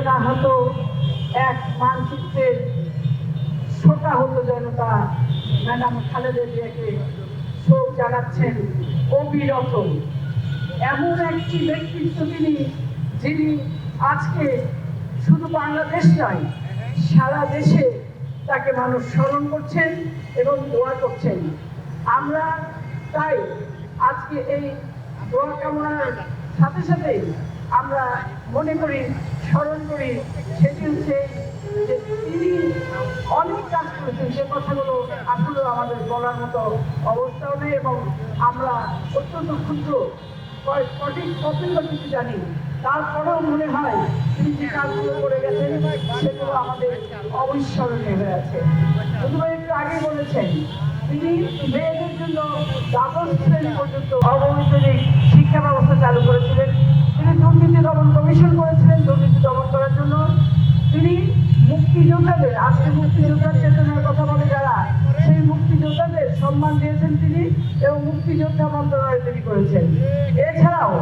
না হতো এক মানচিত্রের শোকা হতো জনতা। ম্যাডাম খালেদা জিয়াকে শোক জানাচ্ছেন অবিরত। এমন একটি ব্যক্তিত্ব তিনি, যিনি আজকে শুধু বাংলাদেশ নয়, সারা দেশে তাকে মানুষ স্মরণ করছেন এবং দোয়া করছেন। আমরা তাই আজকে এই দোয়া কামনার সাথে সাথে আমরা মনে করি, স্মরণ করি, সেটি হচ্ছে যে তিনি অনেক কাজ করেছেন, যে কথাগুলো আসলে আমাদের বলার মতো অবস্থাও নেই, এবং আমরা অত্যন্ত ক্ষুদ্র সঠিক কতগুলো কিছু জানি। তারপরেও মনে হয় তিনি যে কাজগুলো করে গেছেন সেগুলো আমাদের অবিস্মরণীয় হয়ে আছে। শুধু একটু আগে বলেছেন তিনি মেয়েদের জন্য দ্বাদশ শ্রেণী পর্যন্ত অবৈতনিক শিক্ষা ব্যবস্থা চালু করেছিলেন। তিনি দুর্নীতি দমন কমিশন করেছিলেন দুর্নীতি দমন করার জন্য। তিনি মুক্তিযোদ্ধাদের, আজকে মুক্তিযোদ্ধার চেতনার কথা বলে যারা, সেই মুক্তিযোদ্ধাদের সম্মান দিয়েছেন তিনি, এবং মুক্তিযোদ্ধা মন্ত্রণালয় তিনি করেছেন। এছাড়াও